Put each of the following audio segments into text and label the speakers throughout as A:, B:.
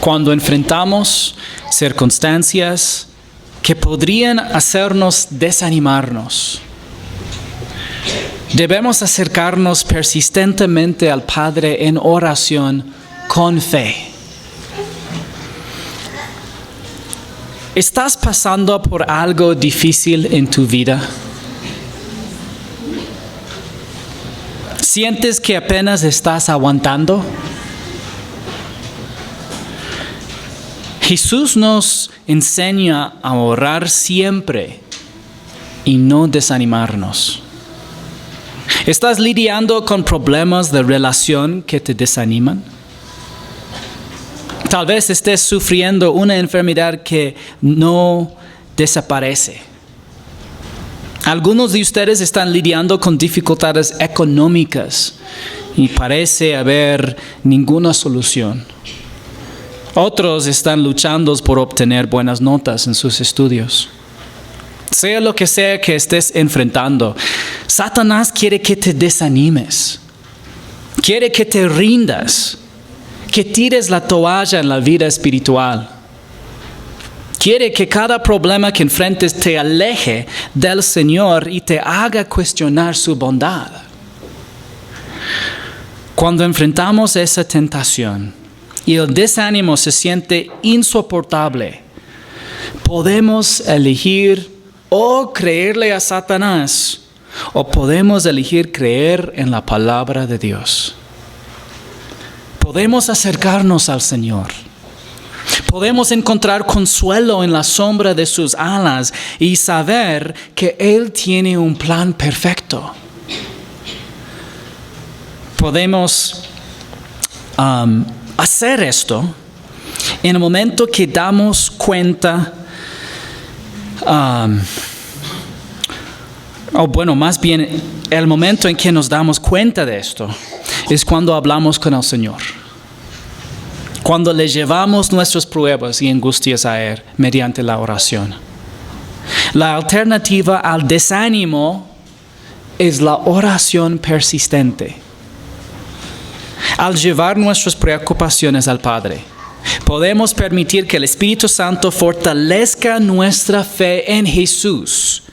A: Cuando enfrentamos circunstancias que podrían hacernos desanimarnos, debemos acercarnos persistentemente al Padre en oración con fe. ¿Estás pasando por algo difícil en tu vida? ¿Sientes que apenas estás aguantando? Jesús nos enseña a orar siempre y no desanimarnos. ¿Estás lidiando con problemas de relación que te desaniman? Tal vez estés sufriendo una enfermedad que no desaparece. Algunos de ustedes están lidiando con dificultades económicas y parece haber ninguna solución. Otros están luchando por obtener buenas notas en sus estudios. Sea lo que sea que estés enfrentando, Satanás quiere que te desanimes. Quiere que te rindas, que tires la toalla en la vida espiritual. Quiere que cada problema que enfrentes te aleje del Señor y te haga cuestionar su bondad. Cuando enfrentamos esa tentación y el desánimo se siente insoportable, podemos elegir o creerle a Satanás, o podemos elegir creer en la palabra de Dios. Podemos acercarnos al Señor. Podemos encontrar consuelo en la sombra de sus alas y saber que Él tiene un plan perfecto. Podemos hacer esto en el momento que damos cuenta, más bien el momento en que nos damos cuenta de esto es cuando hablamos con el Señor. Cuando le llevamos nuestras pruebas y angustias a Él mediante la oración. La alternativa al desánimo es la oración persistente. Al llevar nuestras preocupaciones al Padre, podemos permitir que el Espíritu Santo fortalezca nuestra fe en Jesús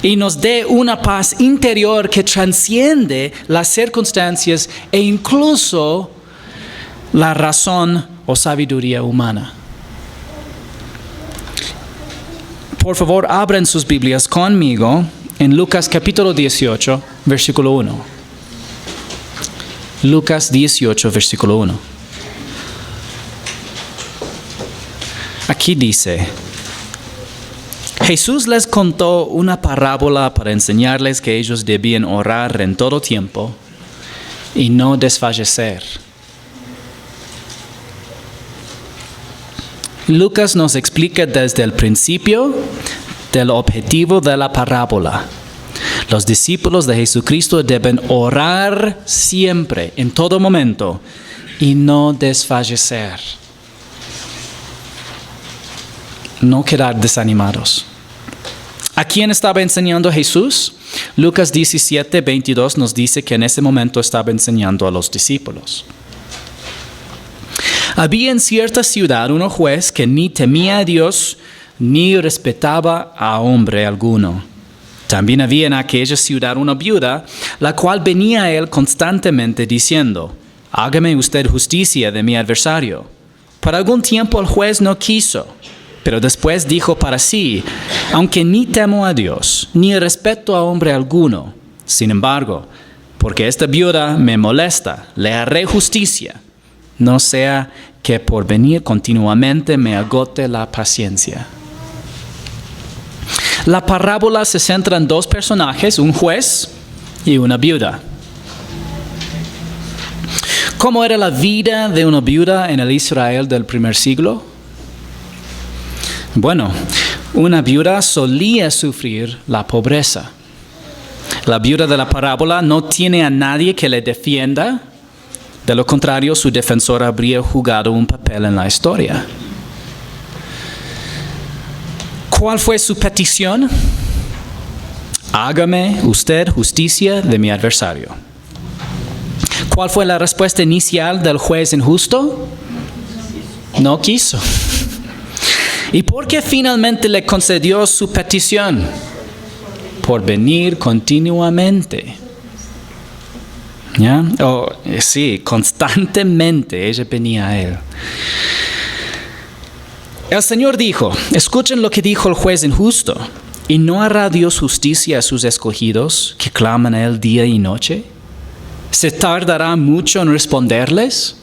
A: y nos dé una paz interior que trasciende las circunstancias e incluso la razón o sabiduría humana. Por favor, abran sus Biblias conmigo en Lucas capítulo 18, versículo 1. Lucas 18, versículo 1. Aquí dice: Jesús les contó una parábola para enseñarles que ellos debían orar en todo tiempo y no desfallecer. Lucas nos explica desde el principio del objetivo de la parábola. Los discípulos de Jesucristo deben orar siempre, en todo momento, y no desfallecer. No quedar desanimados. ¿A quién estaba enseñando Jesús? Lucas 17, 22 nos dice que en ese momento estaba enseñando a los discípulos. Había en cierta ciudad un juez que ni temía a Dios ni respetaba a hombre alguno. También había en aquella ciudad una viuda, la cual venía a él constantemente diciendo: hágame usted justicia de mi adversario. Por algún tiempo el juez no quiso, pero después dijo para sí: aunque ni temo a Dios, ni respeto a hombre alguno, sin embargo, porque esta viuda me molesta, le haré justicia, no sea que por venir continuamente me agote la paciencia. La parábola se centra en dos personajes, un juez y una viuda. ¿Cómo era la vida de una viuda en el Israel del primer siglo? Bueno, una viuda solía sufrir la pobreza. La viuda de la parábola no tiene a nadie que le defienda. De lo contrario, su defensor habría jugado un papel en la historia. ¿Cuál fue su petición? Hágame usted justicia de mi adversario. ¿Cuál fue la respuesta inicial del juez injusto? No quiso. ¿Y por qué finalmente le concedió su petición? Por venir continuamente. ¿Ya? Sí, constantemente ella venía a él. El Señor dijo, escuchen lo que dijo el juez injusto. ¿Y no hará Dios justicia a sus escogidos que claman a Él día y noche? ¿Se tardará mucho en responderles?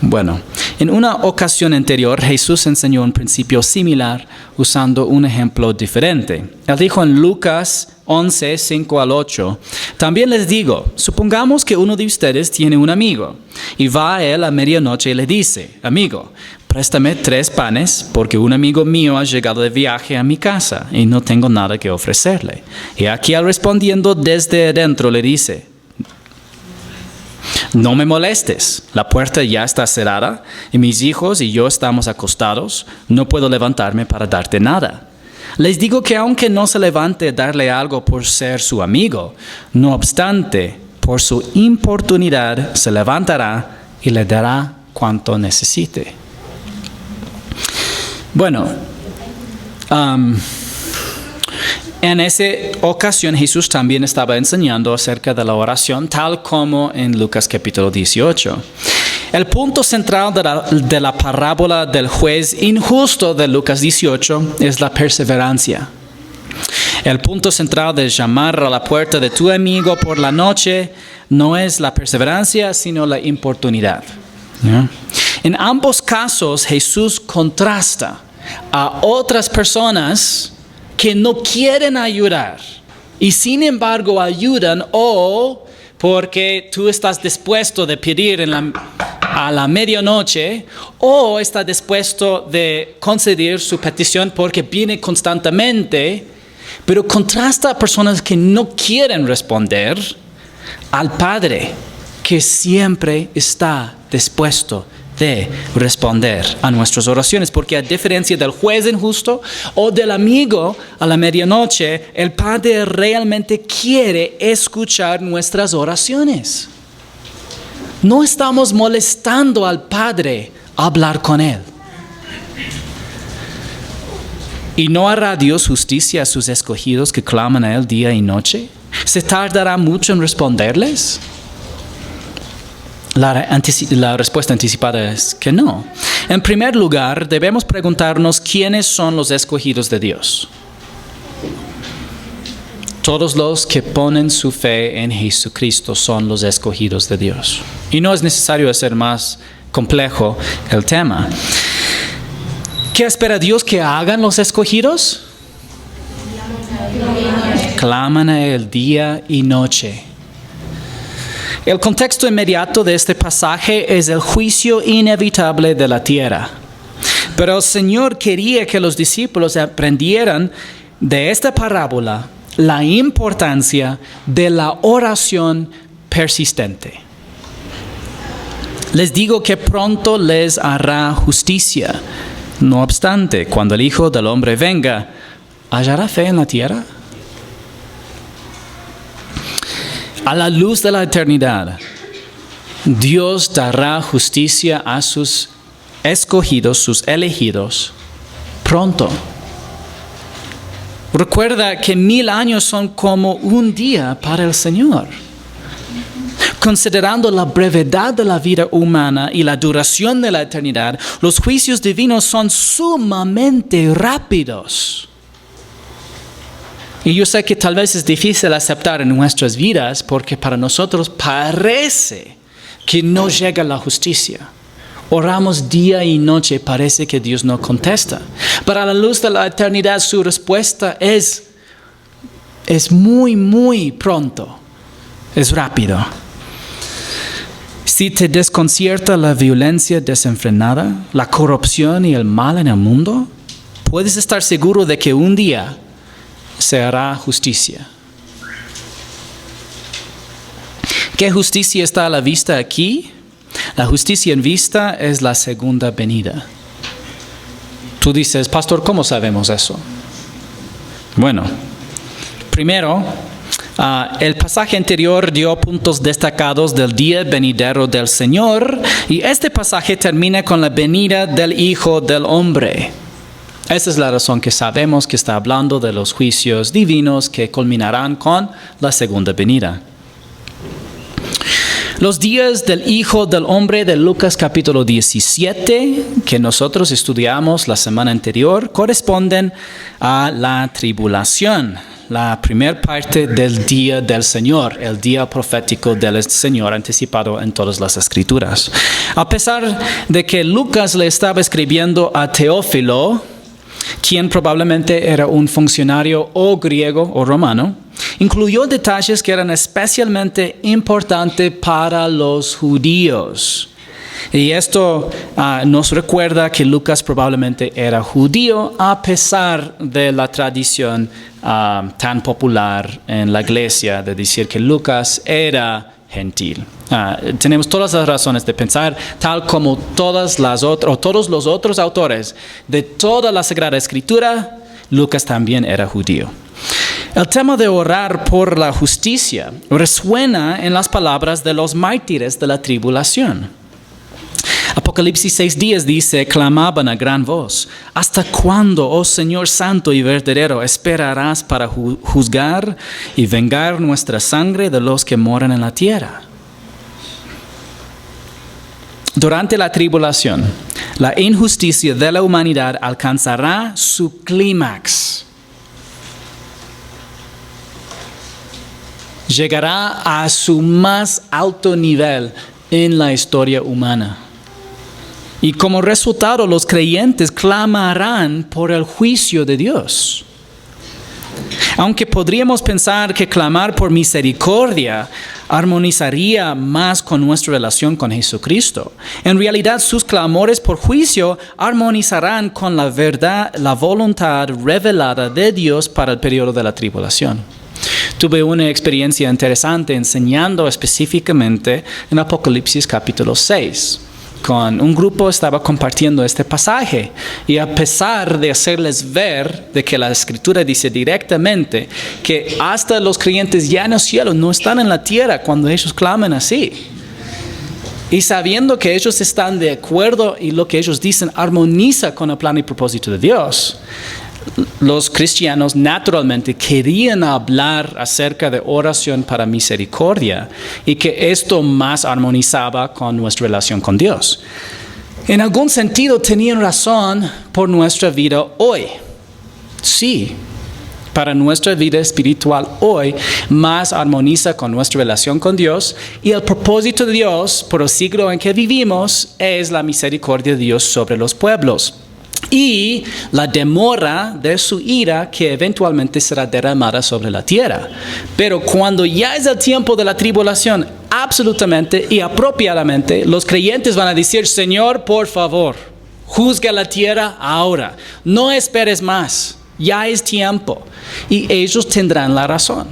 A: Bueno, en una ocasión anterior Jesús enseñó un principio similar usando un ejemplo diferente. Él dijo en Lucas 11, 5 al 8, también les digo, supongamos que uno de ustedes tiene un amigo y va a él a medianoche y le dice, amigo, préstame 3 panes porque un amigo mío ha llegado de viaje a mi casa y no tengo nada que ofrecerle. Y aquí él respondiendo desde adentro le dice, no me molestes, la puerta ya está cerrada y mis hijos y yo estamos acostados, no puedo levantarme para darte nada. Les digo que aunque no se levante a darle algo por ser su amigo, no obstante, por su importunidad se levantará y le dará cuanto necesite. Bueno, en esa ocasión Jesús también estaba enseñando acerca de la oración, tal como en Lucas capítulo 18. El punto central de la parábola del juez injusto de Lucas 18 es la perseverancia. El punto central de llamar a la puerta de tu amigo por la noche no es la perseverancia, sino la importunidad. ¿Ya? En ambos casos Jesús contrasta a otras personas que no quieren ayudar y sin embargo ayudan o porque tú estás dispuesto de pedir a la medianoche o está dispuesto de conceder su petición porque viene constantemente, pero contrasta a personas que no quieren responder al Padre que siempre está dispuesto de responder a nuestras oraciones, porque a diferencia del juez injusto o del amigo a la medianoche, el Padre realmente quiere escuchar nuestras oraciones. No estamos molestando al Padre a hablar con Él. ¿Y no hará Dios justicia a sus escogidos que claman a Él día y noche? ¿Se tardará mucho en responderles? La respuesta anticipada es que no. En primer lugar, debemos preguntarnos quiénes son los escogidos de Dios. Todos los que ponen su fe en Jesucristo son los escogidos de Dios. Y no es necesario hacer más complejo el tema. ¿Qué espera Dios que hagan los escogidos? Claman a Él día y noche. El contexto inmediato de este pasaje es el juicio inevitable de la tierra. Pero el Señor quería que los discípulos aprendieran de esta parábola la importancia de la oración persistente. Les digo que pronto les hará justicia. No obstante, cuando el Hijo del Hombre venga, ¿hallará fe en la tierra? A la luz de la eternidad, Dios dará justicia a sus escogidos, sus elegidos, pronto. Recuerda que 1000 años son como un día para el Señor. Considerando la brevedad de la vida humana y la duración de la eternidad, los juicios divinos son sumamente rápidos. Y yo sé que tal vez es difícil aceptar en nuestras vidas porque para nosotros parece que no llega la justicia. Oramos día y noche, parece que Dios no contesta. Pero a la luz de la eternidad su respuesta es muy, muy pronto. Es rápido. Si te desconcierta la violencia desenfrenada, la corrupción y el mal en el mundo, puedes estar seguro de que un día se hará justicia. ¿Qué justicia está a la vista aquí? La justicia en vista es la segunda venida. Tú dices, pastor, ¿cómo sabemos eso? Bueno, primero, El pasaje anterior dio puntos destacados del día venidero del Señor y este pasaje termina con la venida del Hijo del Hombre. Esa es la razón que sabemos que está hablando de los juicios divinos que culminarán con la segunda venida. Los días del Hijo del Hombre de Lucas capítulo 17, que nosotros estudiamos la semana anterior, corresponden a la tribulación, la primera parte del día del Señor, el día profético del Señor anticipado en todas las Escrituras. A pesar de que Lucas le estaba escribiendo a Teófilo, quien probablemente era un funcionario o griego o romano, incluyó detalles que eran especialmente importantes para los judíos. Y esto nos recuerda que Lucas probablemente era judío a pesar de la tradición tan popular en la iglesia de decir que Lucas era gentil. Tenemos todas las razones de pensar, tal como todos los otros autores de toda la Sagrada Escritura, Lucas también era judío. El tema de orar por la justicia resuena en las palabras de los mártires de la tribulación. Apocalipsis 6:10 dice, clamaban a gran voz, ¿hasta cuándo, oh Señor Santo y verdadero, esperarás para juzgar y vengar nuestra sangre de los que moran en la tierra? Durante la tribulación, la injusticia de la humanidad alcanzará su clímax. Llegará a su más alto nivel en la historia humana. Y como resultado, los creyentes clamarán por el juicio de Dios. Aunque podríamos pensar que clamar por misericordia armonizaría más con nuestra relación con Jesucristo, en realidad sus clamores por juicio armonizarán con la verdad, la voluntad revelada de Dios para el periodo de la tribulación. Tuve una experiencia interesante enseñando específicamente en Apocalipsis capítulo 6. Con un grupo estaba compartiendo este pasaje y a pesar de hacerles ver de que la Escritura dice directamente que hasta los creyentes ya en el cielo no están en la tierra cuando ellos claman así. Y sabiendo que ellos están de acuerdo y lo que ellos dicen armoniza con el plan y propósito de Dios, los cristianos naturalmente querían hablar acerca de oración para misericordia y que esto más armonizaba con nuestra relación con Dios. En algún sentido tenían razón por nuestra vida hoy. Sí, para nuestra vida espiritual hoy más armoniza con nuestra relación con Dios y el propósito de Dios por el siglo en que vivimos es la misericordia de Dios sobre los pueblos. Y la demora de su ira que eventualmente será derramada sobre la tierra. Pero cuando ya es el tiempo de la tribulación, absolutamente y apropiadamente, los creyentes van a decir, Señor, por favor, juzga la tierra ahora. No esperes más, ya es tiempo. Y ellos tendrán la razón.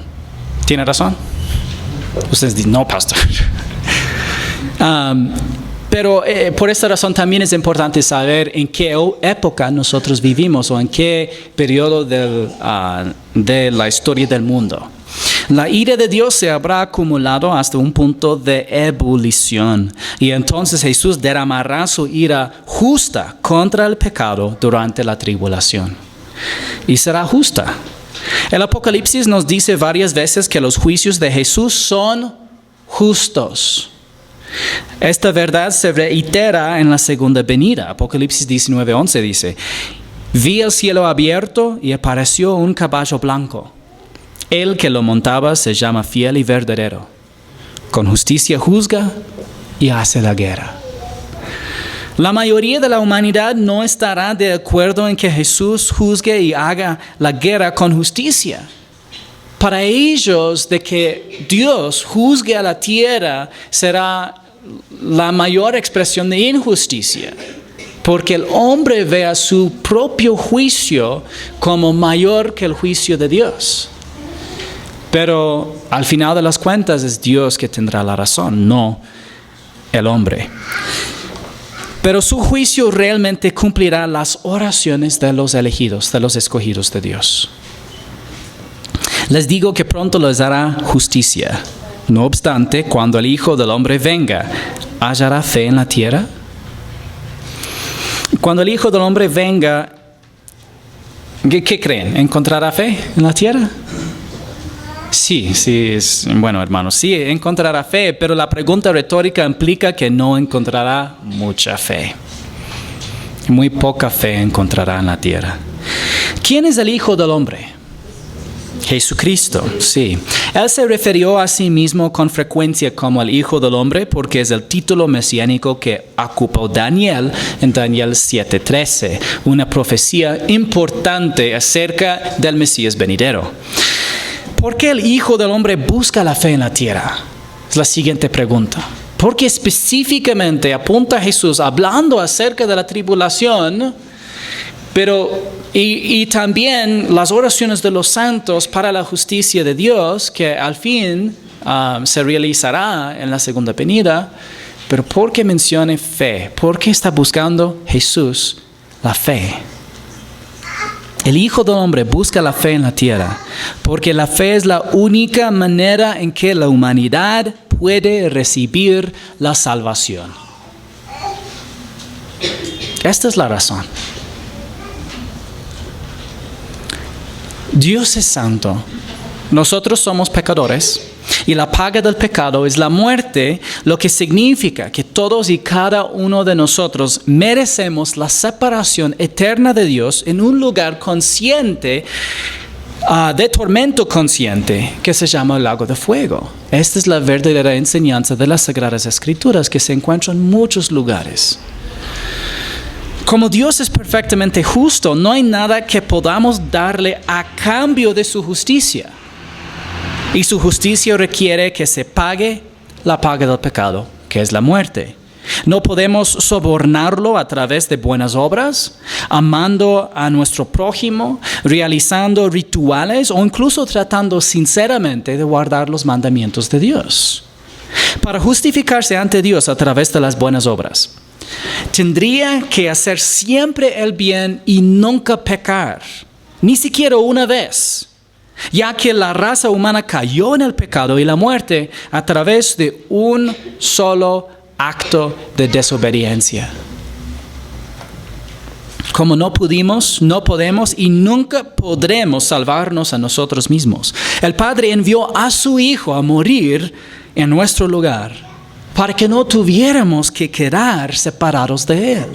A: ¿Tiene razón? Ustedes dicen, no, pastor. Pero por esta razón también es importante saber en qué época nosotros vivimos o en qué periodo de la historia del mundo. La ira de Dios se habrá acumulado hasta un punto de ebullición y entonces Jesús derramará su ira justa contra el pecado durante la tribulación. Y será justa. El Apocalipsis nos dice varias veces que los juicios de Jesús son justos. Esta verdad se reitera en la segunda venida. Apocalipsis 19:11 dice, vi el cielo abierto y apareció un caballo blanco. El que lo montaba se llama Fiel y Verdadero. Con justicia juzga y hace la guerra. La mayoría de la humanidad no estará de acuerdo en que Jesús juzgue y haga la guerra con justicia. Para ellos, de que Dios juzgue a la tierra será la mayor expresión de injusticia, porque el hombre ve a su propio juicio como mayor que el juicio de Dios. Pero al final de las cuentas es Dios que tendrá la razón, no el hombre. Pero su juicio realmente cumplirá las oraciones de los elegidos, de los escogidos de Dios. Les digo que pronto les hará justicia. No obstante, cuando el Hijo del Hombre venga, ¿hallará fe en la tierra? Cuando el Hijo del Hombre venga, ¿qué creen? ¿Encontrará fe en la tierra? Sí, bueno, hermanos, sí encontrará fe, pero la pregunta retórica implica que no encontrará mucha fe. Muy poca fe encontrará en la tierra. ¿Quién es el Hijo del Hombre? Jesucristo, sí. Él se refirió a sí mismo con frecuencia como el Hijo del Hombre porque es el título mesiánico que ocupó Daniel en Daniel 7:13, una profecía importante acerca del Mesías venidero. ¿Por qué el Hijo del Hombre busca la fe en la tierra? Es la siguiente pregunta. Porque específicamente apunta a Jesús hablando acerca de la tribulación, y también las oraciones de los santos para la justicia de Dios, que al fin se realizará en la segunda venida. Pero ¿por qué menciona fe? ¿Por qué está buscando Jesús la fe? El Hijo del Hombre busca la fe en la tierra, porque la fe es la única manera en que la humanidad puede recibir la salvación. Esta es la razón. Dios es santo. Nosotros somos pecadores y la paga del pecado es la muerte, lo que significa que todos y cada uno de nosotros merecemos la separación eterna de Dios en un lugar consciente, de tormento consciente, que se llama el lago de fuego. Esta es la verdadera enseñanza de las Sagradas Escrituras que se encuentra en muchos lugares. Como Dios es perfectamente justo, no hay nada que podamos darle a cambio de su justicia. Y su justicia requiere que se pague la paga del pecado, que es la muerte. No podemos sobornarlo a través de buenas obras, amando a nuestro prójimo, realizando rituales o incluso tratando sinceramente de guardar los mandamientos de Dios. Para justificarse ante Dios a través de las buenas obras, tendría que hacer siempre el bien y nunca pecar, ni siquiera una vez, ya que la raza humana cayó en el pecado y la muerte a través de un solo acto de desobediencia. Como no podemos y nunca podremos salvarnos a nosotros mismos, el Padre envió a su Hijo a morir en nuestro lugar, para que no tuviéramos que quedar separados de Él.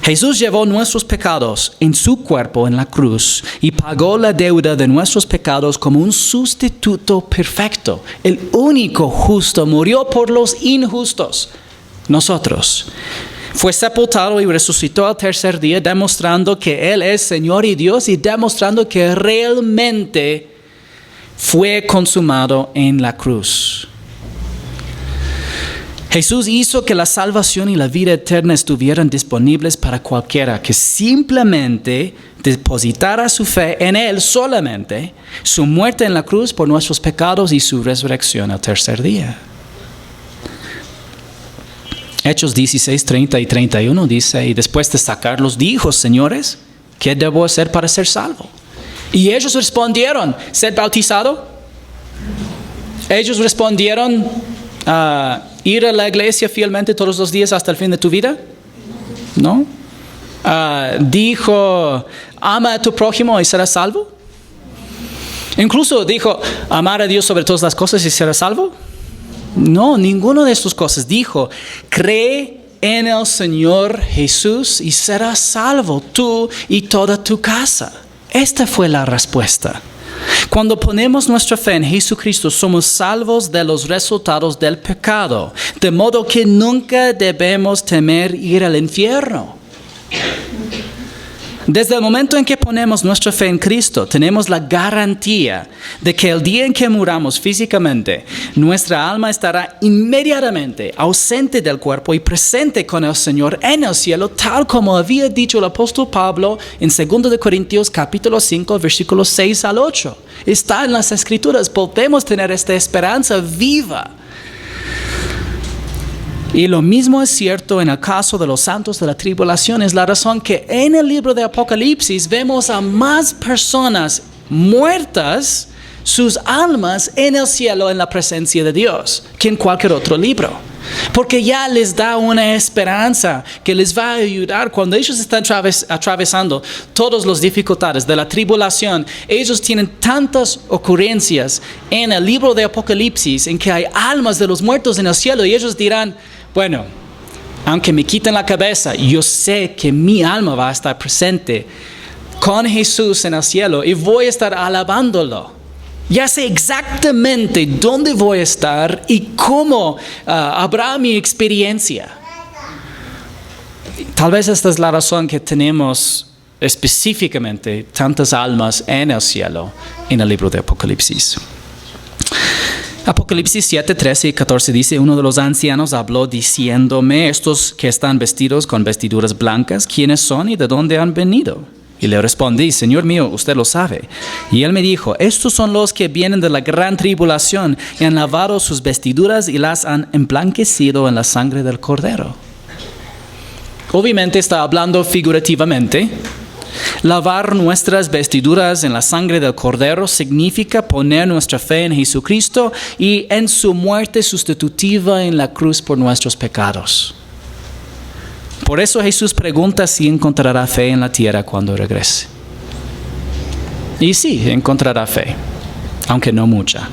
A: Jesús llevó nuestros pecados en su cuerpo en la cruz y pagó la deuda de nuestros pecados como un sustituto perfecto. El único justo murió por los injustos, nosotros. Fue sepultado y resucitó al tercer día, demostrando que Él es Señor y Dios y demostrando que realmente fue consumado en la cruz. Jesús hizo que la salvación y la vida eterna estuvieran disponibles para cualquiera que simplemente depositara su fe en Él solamente, su muerte en la cruz por nuestros pecados y su resurrección al tercer día. Hechos 16, 30 y 31 dice, y después de sacarlos dijo, señores, ¿qué debo hacer para ser salvo? Y ellos respondieron, ¿ser bautizado? Ellos respondieron, ¿ir a la iglesia fielmente todos los días hasta el fin de tu vida? ¿No? Dijo, ama a tu prójimo y serás salvo. Incluso dijo, amar a Dios sobre todas las cosas y serás salvo. No, ninguna de estas cosas. Dijo, cree en el Señor Jesús y serás salvo tú y toda tu casa. Esta fue la respuesta. Cuando ponemos nuestra fe en Jesucristo, somos salvos de los resultados del pecado, de modo que nunca debemos temer ir al infierno. Desde el momento en que ponemos nuestra fe en Cristo, tenemos la garantía de que el día en que muramos físicamente, nuestra alma estará inmediatamente ausente del cuerpo y presente con el Señor en el cielo, tal como había dicho el apóstol Pablo en 2 Corintios capítulo 5, versículos 6 al 8. Está en las Escrituras, podemos tener esta esperanza viva. Y lo mismo es cierto en el caso de los santos de la tribulación. Es la razón que en el libro de Apocalipsis vemos a más personas muertas sus almas en el cielo en la presencia de Dios que en cualquier otro libro. Porque ya les da una esperanza que les va a ayudar cuando ellos están atravesando todas las dificultades de la tribulación. Ellos tienen tantas ocurrencias en el libro de Apocalipsis en que hay almas de los muertos en el cielo y ellos dirán, bueno, aunque me quiten la cabeza, yo sé que mi alma va a estar presente con Jesús en el cielo y voy a estar alabándolo. Ya sé exactamente dónde voy a estar y cómo habrá mi experiencia. Tal vez esta es la razón que tenemos específicamente tantas almas en el cielo en el libro de Apocalipsis. Apocalipsis 7, 13 y 14 dice, uno de los ancianos habló diciéndome, estos que están vestidos con vestiduras blancas, ¿quiénes son y de dónde han venido? Y le respondí, Señor mío, usted lo sabe. Y él me dijo, estos son los que vienen de la gran tribulación y han lavado sus vestiduras y las han emblanquecido en la sangre del Cordero. Obviamente está hablando figurativamente. Lavar nuestras vestiduras en la sangre del Cordero significa poner nuestra fe en Jesucristo y en su muerte sustitutiva en la cruz por nuestros pecados. Por eso Jesús pregunta si encontrará fe en la tierra cuando regrese. Y sí, encontrará fe, aunque no mucha.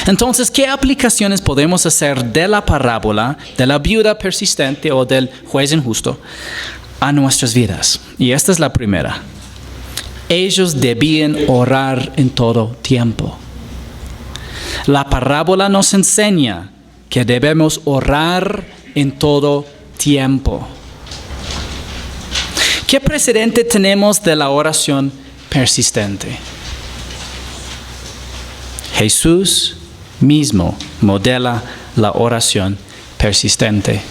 A: Entonces, ¿qué aplicaciones podemos hacer de la parábola de la viuda persistente o del juez injusto a nuestras vidas? Y esta es la primera. Ellos debían orar en todo tiempo. La parábola nos enseña que debemos orar en todo tiempo. ¿Qué precedente tenemos de la oración persistente? Jesús mismo modela la oración persistente.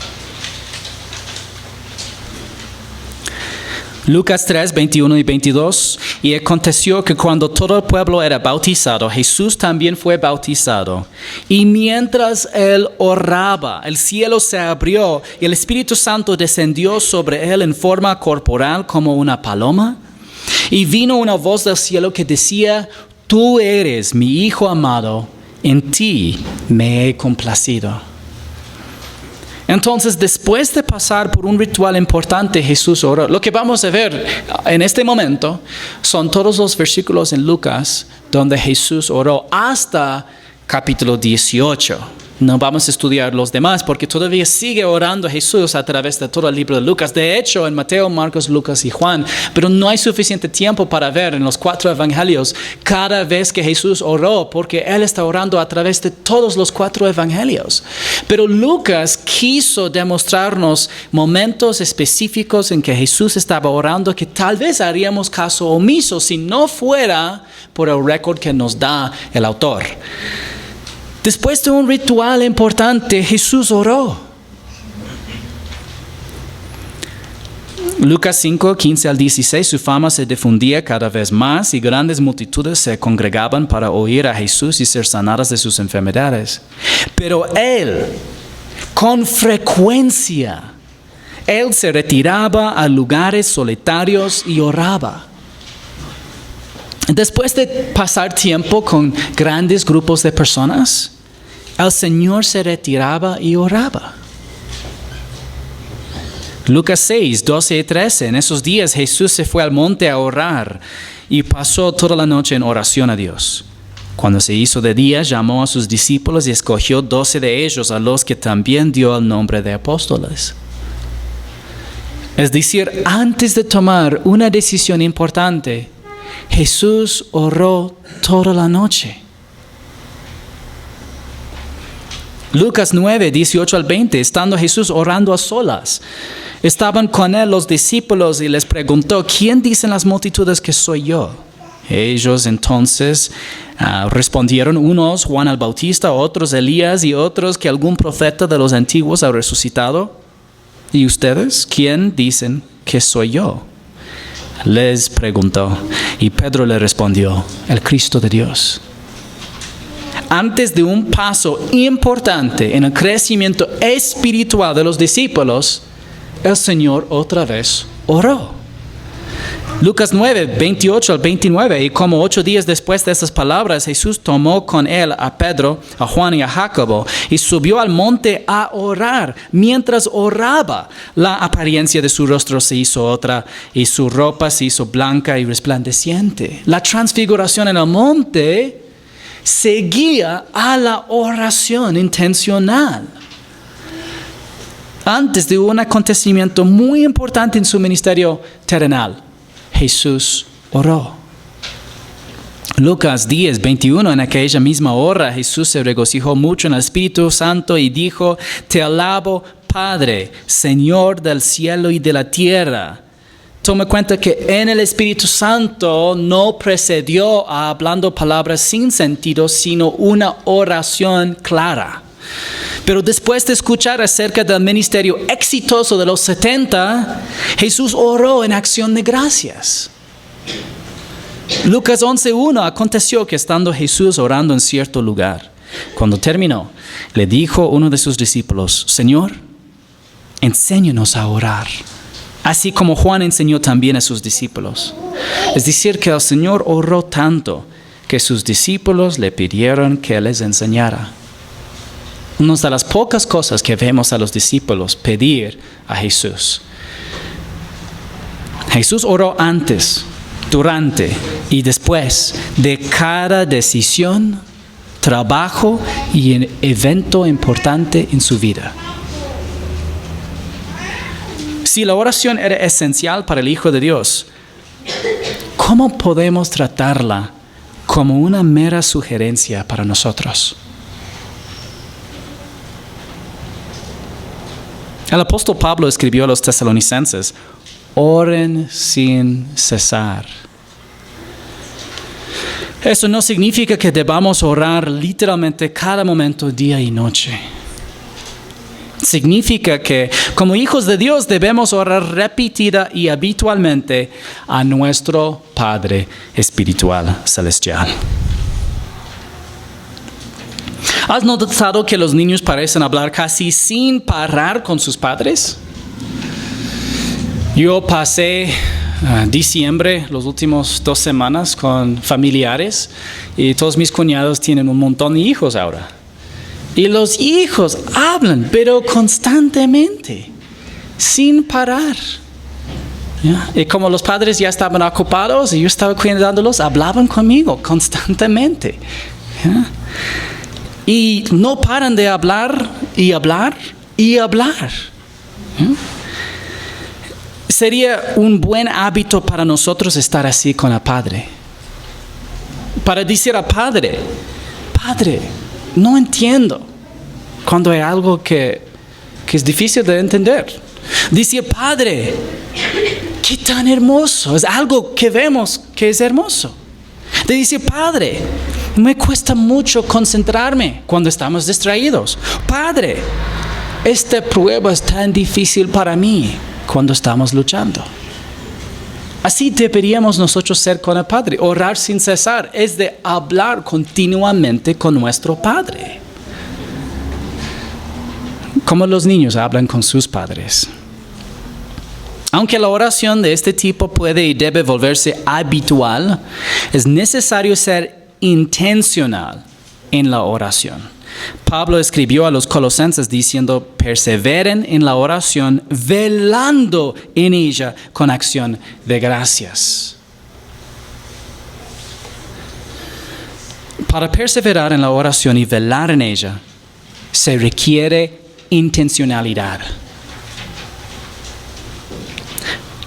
A: Lucas 3, 21 y 22. Y aconteció que cuando todo el pueblo era bautizado, Jesús también fue bautizado. Y mientras él oraba, el cielo se abrió y el Espíritu Santo descendió sobre él en forma corporal como una paloma. Y vino una voz del cielo que decía, tú eres mi Hijo amado, en ti me he complacido. Entonces, después de pasar por un ritual importante, Jesús oró. Lo que vamos a ver en este momento son todos los versículos en Lucas donde Jesús oró hasta capítulo 18. No vamos a estudiar los demás porque todavía sigue orando Jesús a través de todo el libro de Lucas. De hecho, en Mateo, Marcos, Lucas y Juan. Pero no hay suficiente tiempo para ver en los 4 evangelios cada vez que Jesús oró, porque Él está orando a través de todos los 4 evangelios. Pero Lucas quiso demostrarnos momentos específicos en que Jesús estaba orando que tal vez haríamos caso omiso si no fuera por el récord que nos da el autor. Después de un ritual importante, Jesús oró. Lucas 5, 15 al 16, su fama se difundía cada vez más y grandes multitudes se congregaban para oír a Jesús y ser sanadas de sus enfermedades. Pero él, con frecuencia, él se retiraba a lugares solitarios y oraba. Después de pasar tiempo con grandes grupos de personas, el Señor se retiraba y oraba. Lucas 6, 12 y 13. En esos días Jesús se fue al monte a orar y pasó toda la noche en oración a Dios. Cuando se hizo de día, llamó a sus discípulos y escogió 12 de ellos, a los que también dio el nombre de apóstoles. Es decir, antes de tomar una decisión importante, Jesús oró toda la noche. Lucas 9, 18 al 20, estando Jesús orando a solas, estaban con él los discípulos y les preguntó, ¿quién dicen las multitudes que soy yo? Ellos entonces respondieron, unos Juan el Bautista, otros Elías y otros que algún profeta de los antiguos ha resucitado. ¿Y ustedes quién dicen que soy yo? Les preguntó, y Pedro le respondió, el Cristo de Dios. Antes de un paso importante en el crecimiento espiritual de los discípulos, el Señor otra vez oró. Lucas 9, 28 al 29, y como 8 días después de estas palabras, Jesús tomó con él a Pedro, a Juan y a Jacobo, y subió al monte a orar. Mientras oraba, la apariencia de su rostro se hizo otra, y su ropa se hizo blanca y resplandeciente. La transfiguración en el monte seguía a la oración intencional. Antes de un acontecimiento muy importante en su ministerio terrenal, Jesús oró. Lucas 10, 21, en aquella misma hora Jesús se regocijó mucho en el Espíritu Santo y dijo: Te alabo, Padre, Señor del cielo y de la tierra. Toma cuenta que en el Espíritu Santo no precedió a hablando palabras sin sentido, sino una oración clara. Pero después de escuchar acerca del ministerio exitoso de los 70, Jesús oró en acción de gracias. Lucas 11:1, aconteció que estando Jesús orando en cierto lugar, cuando terminó, le dijo uno de sus discípulos: Señor, enséñanos a orar, así como Juan enseñó también a sus discípulos. Es decir, que el Señor oró tanto que sus discípulos le pidieron que les enseñara. Una de las pocas cosas que vemos a los discípulos pedir a Jesús. Jesús oró antes, durante y después de cada decisión, trabajo y evento importante en su vida. Si la oración era esencial para el Hijo de Dios, ¿cómo podemos tratarla como una mera sugerencia para nosotros? El apóstol Pablo escribió a los tesalonicenses: oren sin cesar. Eso no significa que debamos orar literalmente cada momento, día y noche. Significa que como hijos de Dios debemos orar repetida y habitualmente a nuestro Padre espiritual celestial. ¿Has notado que los niños parecen hablar casi sin parar con sus padres? Yo pasé diciembre, los últimos 2 semanas, con familiares, y todos mis cuñados tienen un montón de hijos ahora. Y los hijos hablan, pero constantemente, sin parar. ¿Ya? Y como los padres ya estaban ocupados y yo estaba cuidándolos, hablaban conmigo constantemente. ¿Ya? Y no paran de hablar y hablar y hablar. ¿Ya? Sería un buen hábito para nosotros estar así con el Padre. Para decir al Padre: Padre, no entiendo cuando hay algo que es difícil de entender. Decir: Padre, qué tan hermoso. Es algo que vemos que es hermoso. De decir: Padre, me cuesta mucho concentrarme cuando estamos distraídos. Padre, esta prueba es tan difícil para mí cuando estamos luchando. Así deberíamos nosotros ser con el Padre. Orar sin cesar es de hablar continuamente con nuestro Padre, como los niños hablan con sus padres. Aunque la oración de este tipo puede y debe volverse habitual, es necesario ser intencional en la oración. Pablo escribió a los colosenses diciendo: perseveren en la oración, velando en ella con acción de gracias. Para perseverar en la oración y velar en ella, se requiere intencionalidad.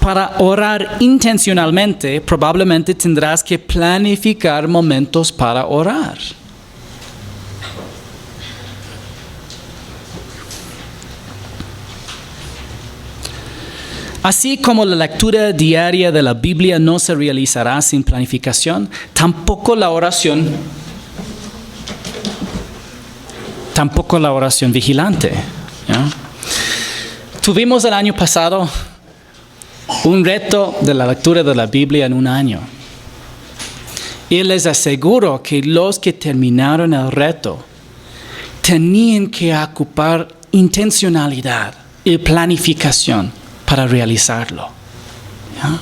A: Para orar intencionalmente, probablemente tendrás que planificar momentos para orar. Así como la lectura diaria de la Biblia no se realizará sin planificación, tampoco la oración vigilante. ¿Ya? Tuvimos el año pasado un reto de la lectura de la Biblia en un año. Y les aseguro que los que terminaron el reto tenían que ocupar intencionalidad y planificación para realizarlo. ¿Ya?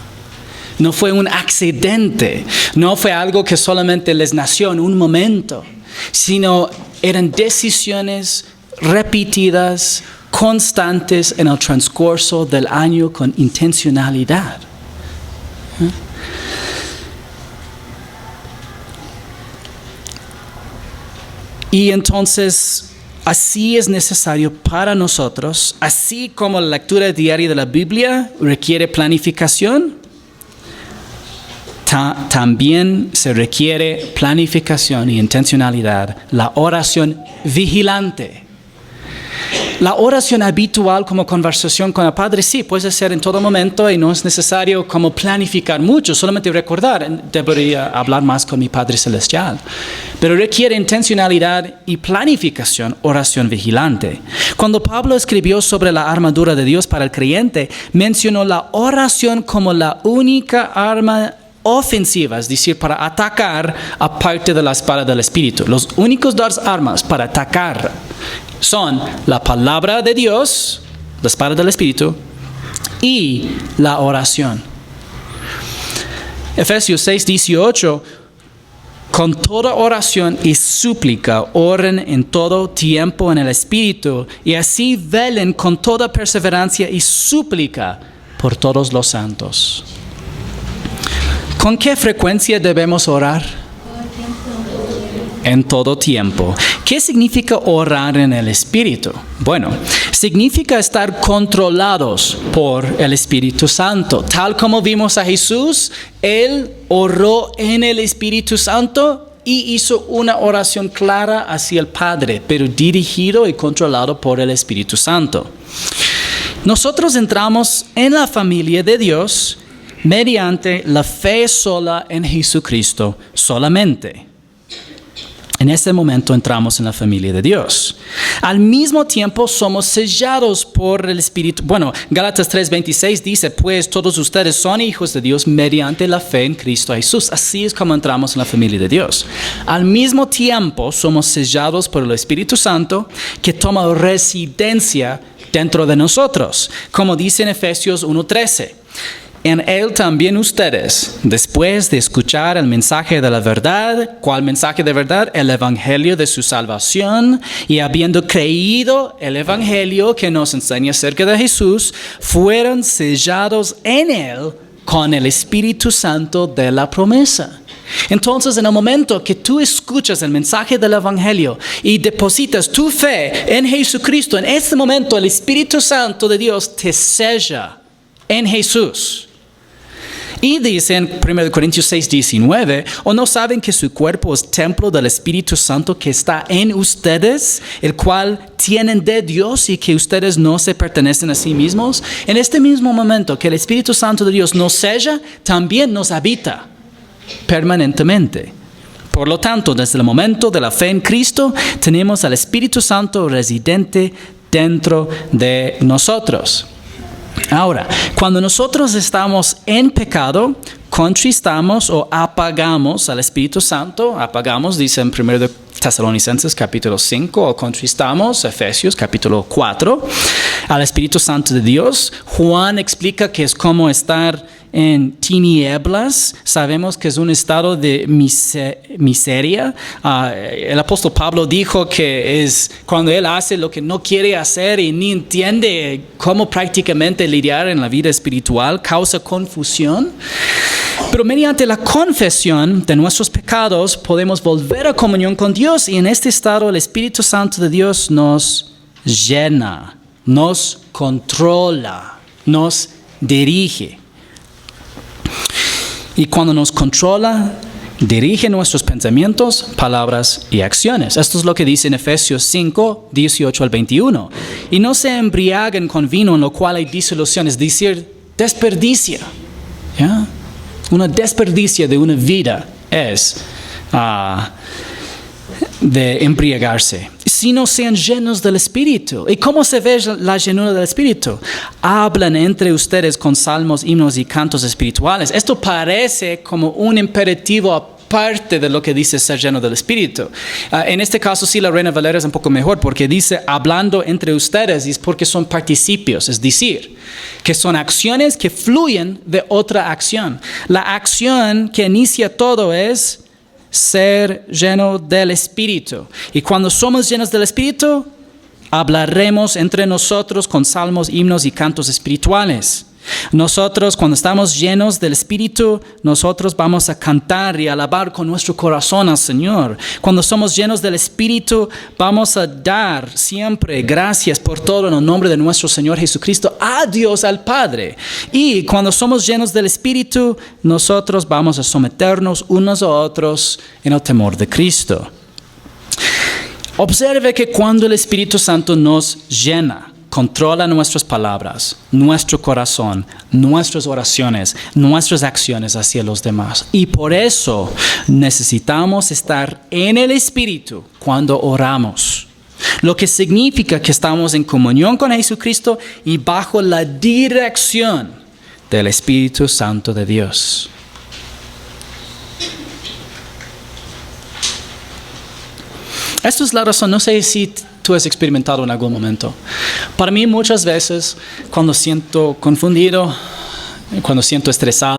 A: No fue un accidente. No fue algo que solamente les nació en un momento, sino eran decisiones repetidas, constantes en el transcurso del año con intencionalidad. Y entonces, así es necesario para nosotros, así como la lectura diaria de la Biblia requiere planificación, también se requiere planificación y intencionalidad, la oración vigilante. La oración habitual como conversación con el Padre, sí, puede ser en todo momento y no es necesario como planificar mucho, solamente recordar, debería hablar más con mi Padre Celestial. Pero requiere intencionalidad y planificación, oración vigilante. Cuando Pablo escribió sobre la armadura de Dios para el creyente, mencionó la oración como la única arma ofensiva, es decir, para atacar aparte de la espada del Espíritu. Los únicos dos armas para atacar son la palabra de Dios, la espada del Espíritu, y la oración. Efesios 6:18, con toda oración y súplica, oren en todo tiempo en el Espíritu, y así velen con toda perseverancia y súplica por todos los santos. ¿Con qué frecuencia debemos orar? En todo tiempo. ¿Qué significa orar en el Espíritu? Bueno, significa estar controlados por el Espíritu Santo. Tal como vimos a Jesús, Él oró en el Espíritu Santo y hizo una oración clara hacia el Padre, pero dirigido y controlado por el Espíritu Santo. Nosotros entramos en la familia de Dios mediante la fe sola en Jesucristo solamente. En ese momento entramos en la familia de Dios. Al mismo tiempo somos sellados por el Espíritu. Bueno, Gálatas 3:26 dice, pues todos ustedes son hijos de Dios mediante la fe en Cristo Jesús. Así es como entramos en la familia de Dios. Al mismo tiempo somos sellados por el Espíritu Santo que toma residencia dentro de nosotros. Como dice en Efesios 1:13. En Él también ustedes, después de escuchar el mensaje de la verdad, ¿cuál mensaje de verdad? El evangelio de su salvación, y habiendo creído el evangelio que nos enseña acerca de Jesús, fueron sellados en Él con el Espíritu Santo de la promesa. Entonces, en el momento que tú escuchas el mensaje del evangelio y depositas tu fe en Jesucristo, en ese momento el Espíritu Santo de Dios te sella en Jesús. Y dice en 1 Corintios 6:19, ¿o no saben que su cuerpo es templo del Espíritu Santo que está en ustedes, el cual tienen de Dios y que ustedes no se pertenecen a sí mismos? En este mismo momento que el Espíritu Santo de Dios nos sella, también nos habita permanentemente. Por lo tanto, desde el momento de la fe en Cristo, tenemos al Espíritu Santo residente dentro de nosotros. Ahora, cuando nosotros estamos en pecado, contristamos o apagamos al Espíritu Santo. Apagamos, dice en 1 Tesalonicenses capítulo 5, o contristamos, Efesios capítulo 4, al Espíritu Santo de Dios. Juan explica que es como estar en tinieblas. Sabemos que es un estado de miseria. El apóstol Pablo dijo que es cuando él hace lo que no quiere hacer y ni entiende cómo prácticamente lidiar en la vida espiritual, causa confusión. Pero mediante la confesión de nuestros pecados podemos volver a comunión con Dios, y en este estado el Espíritu Santo de Dios nos llena, nos controla, nos dirige. Y cuando nos controla, dirige nuestros pensamientos, palabras y acciones. Esto es lo que dice en Efesios 5, 18 al 21. Y no se embriaguen con vino, en lo cual hay disolución, es decir, desperdicia. ¿Ya? Una desperdicia de una vida es de embriagarse. Sino sean llenos del Espíritu. ¿Y cómo se ve la llenura del Espíritu? Hablan entre ustedes con salmos, himnos y cantos espirituales. Esto parece como un imperativo parte de lo que dice ser lleno del Espíritu. En este caso sí, la Reina Valera es un poco mejor porque dice hablando entre ustedes, y es porque son participios, es decir, que son acciones que fluyen de otra acción. La acción que inicia todo es ser lleno del Espíritu. Y cuando somos llenos del Espíritu, hablaremos entre nosotros con salmos, himnos y cantos espirituales. Nosotros, cuando estamos llenos del Espíritu, nosotros vamos a cantar y alabar con nuestro corazón al Señor. Cuando somos llenos del Espíritu, vamos a dar siempre gracias por todo en el nombre de nuestro Señor Jesucristo a Dios, al Padre. Y cuando somos llenos del Espíritu, nosotros vamos a someternos unos a otros en el temor de Cristo. Observe que cuando el Espíritu Santo nos llena, controla nuestras palabras, nuestro corazón, nuestras oraciones, nuestras acciones hacia los demás. Y por eso necesitamos estar en el Espíritu cuando oramos. Lo que significa que estamos en comunión con Jesucristo y bajo la dirección del Espíritu Santo de Dios. Esta es la razón, no sé si tú has experimentado en algún momento. Para mí muchas veces, cuando siento confundido, cuando siento estresado,